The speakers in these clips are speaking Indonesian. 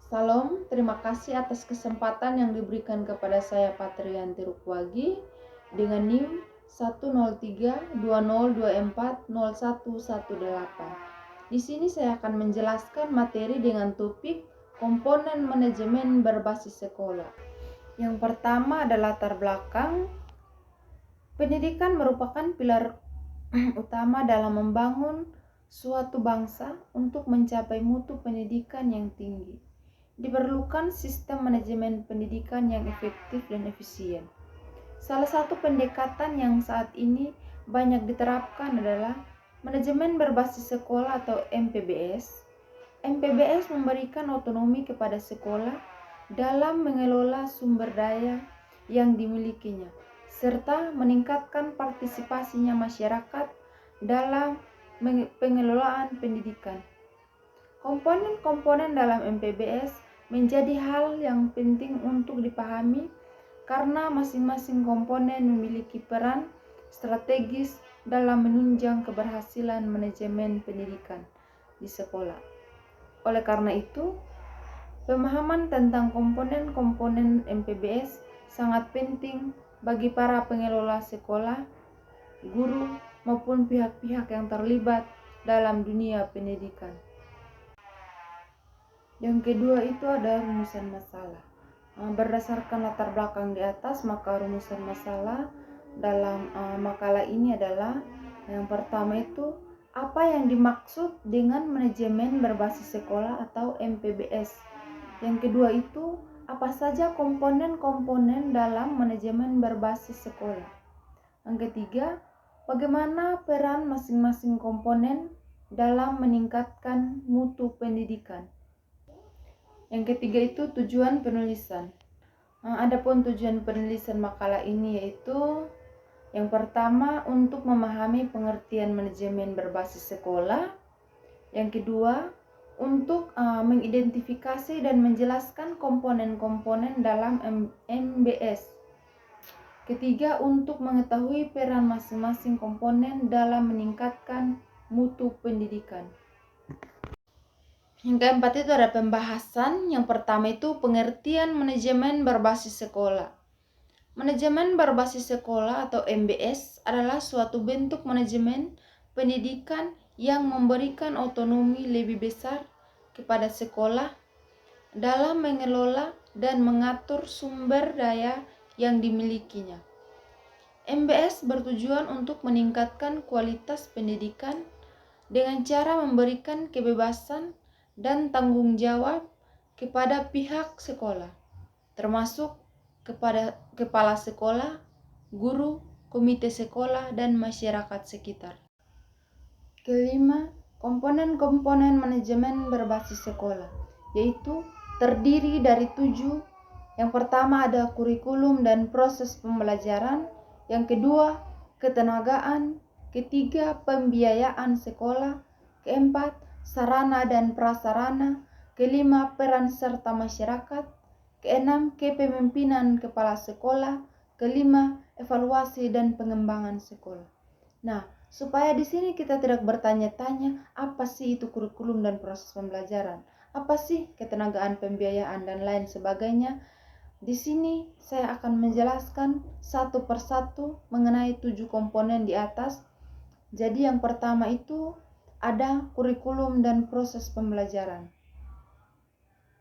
Salam, terima kasih atas kesempatan yang diberikan kepada saya Patrianti Rukwagi dengan NIM 10320240118. Di sini saya akan menjelaskan materi dengan topik komponen manajemen berbasis sekolah. Yang pertama adalah latar belakang. Pendidikan merupakan pilar utama dalam membangun suatu bangsa untuk mencapai mutu pendidikan yang tinggi. Diperlukan sistem manajemen pendidikan yang efektif dan efisien. Salah satu pendekatan yang saat ini banyak diterapkan adalah manajemen berbasis sekolah atau MPBS. MPBS memberikan otonomi kepada sekolah dalam mengelola sumber daya yang dimilikinya, serta meningkatkan partisipasinya masyarakat dalam pengelolaan pendidikan. Komponen-komponen dalam MPBS menjadi hal yang penting untuk dipahami karena masing-masing komponen memiliki peran strategis dalam menunjang keberhasilan manajemen pendidikan di sekolah. Oleh karena itu, pemahaman tentang komponen-komponen MPBS sangat penting bagi para pengelola sekolah, guru, maupun pihak-pihak yang terlibat dalam dunia pendidikan. Yang kedua itu ada rumusan masalah. Berdasarkan latar belakang di atas, maka rumusan masalah dalam makalah ini adalah yang pertama itu apa yang dimaksud dengan manajemen berbasis sekolah atau MPBS. Yang kedua itu apa saja komponen-komponen dalam manajemen berbasis sekolah. Yang ketiga, bagaimana peran masing-masing komponen dalam meningkatkan mutu pendidikan. Yang ketiga itu tujuan penulisan. Adapun tujuan penulisan makalah ini yaitu yang pertama untuk memahami pengertian manajemen berbasis sekolah. Yang kedua untuk mengidentifikasi dan menjelaskan komponen-komponen dalam MBS. Ketiga untuk mengetahui peran masing-masing komponen dalam meningkatkan mutu pendidikan. Yang keempat itu ada pembahasan. Yang pertama itu pengertian manajemen berbasis sekolah. Manajemen berbasis sekolah atau MBS adalah suatu bentuk manajemen pendidikan yang memberikan otonomi lebih besar kepada sekolah dalam mengelola dan mengatur sumber daya yang dimilikinya. MBS bertujuan untuk meningkatkan kualitas pendidikan dengan cara memberikan kebebasan dan tanggung jawab kepada pihak sekolah, termasuk kepada kepala sekolah, guru, komite sekolah, dan masyarakat sekitar. Kelima, komponen-komponen manajemen berbasis sekolah, yaitu terdiri dari 7. Yang pertama ada kurikulum dan proses pembelajaran. Yang kedua, ketenagaan. Ketiga, pembiayaan sekolah. Keempat, sarana dan prasarana. Kelima, peran serta masyarakat. Keenam, kepemimpinan kepala sekolah. Kelima, evaluasi dan pengembangan sekolah. Nah, supaya di sini kita tidak bertanya-tanya apa sih itu kurikulum dan proses pembelajaran, apa sih ketenagaan, pembiayaan, dan lain sebagainya. Di sini saya akan menjelaskan satu persatu mengenai 7 komponen di atas. Jadi yang pertama itu ada kurikulum dan proses pembelajaran.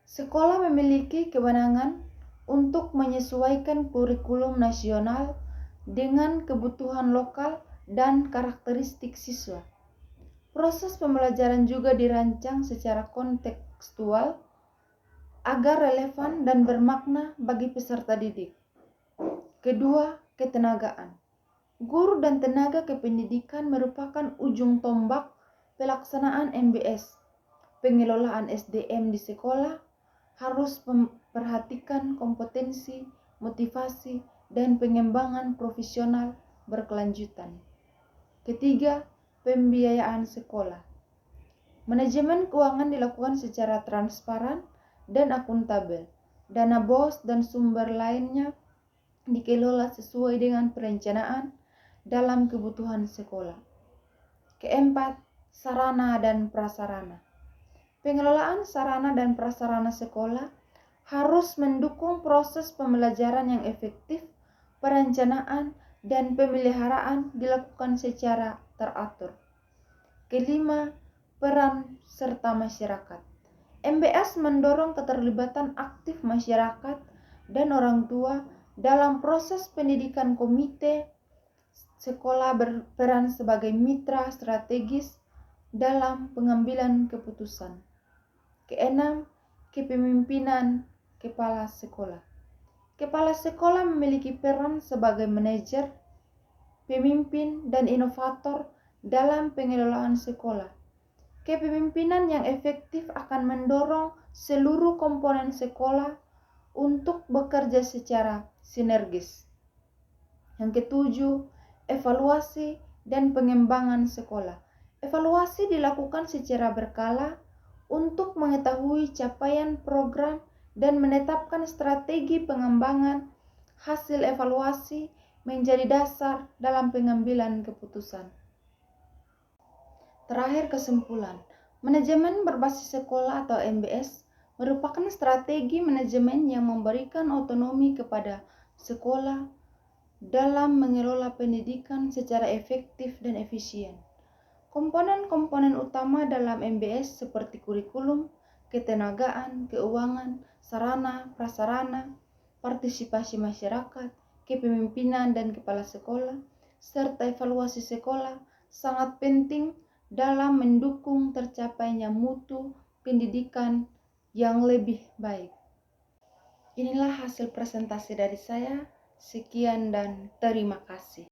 Sekolah memiliki kewenangan untuk menyesuaikan kurikulum nasional dengan kebutuhan lokal dan karakteristik siswa. Proses pembelajaran juga dirancang secara kontekstual agar relevan dan bermakna bagi peserta didik. Kedua, ketenagaan. Guru dan tenaga kependidikan merupakan ujung tombak pelaksanaan MBS. Pengelolaan SDM di sekolah harus memperhatikan kompetensi, motivasi, dan pengembangan profesional berkelanjutan. Ketiga, pembiayaan sekolah. Manajemen keuangan dilakukan secara transparan dan akuntabel. Dana BOS dan sumber lainnya dikelola sesuai dengan perencanaan dalam kebutuhan sekolah. Keempat, sarana dan prasarana. Pengelolaan sarana dan prasarana sekolah harus mendukung proses pembelajaran yang efektif, perencanaan, dan pemeliharaan dilakukan secara teratur. Kelima, peran serta masyarakat. MBS mendorong keterlibatan aktif masyarakat dan orang tua dalam proses pendidikan. Komite sekolah berperan sebagai mitra strategis dalam pengambilan keputusan. Keenam, kepemimpinan kepala sekolah. Kepala sekolah memiliki peran sebagai manajer, pemimpin, dan inovator dalam pengelolaan sekolah. Kepemimpinan yang efektif akan mendorong seluruh komponen sekolah untuk bekerja secara sinergis. Yang ketujuh, evaluasi dan pengembangan sekolah. Evaluasi dilakukan secara berkala untuk mengetahui capaian program dan menetapkan strategi pengembangan. Hasil evaluasi menjadi dasar dalam pengambilan keputusan. Terakhir, kesimpulan. Manajemen berbasis sekolah atau MBS merupakan strategi manajemen yang memberikan otonomi kepada sekolah dalam mengelola pendidikan secara efektif dan efisien. Komponen-komponen utama dalam MBS seperti kurikulum, ketenagaan, keuangan, sarana, prasarana, partisipasi masyarakat, kepemimpinan dan kepala sekolah, serta evaluasi sekolah sangat penting dalam mendukung tercapainya mutu pendidikan yang lebih baik. Inilah hasil presentasi dari saya. Sekian dan terima kasih.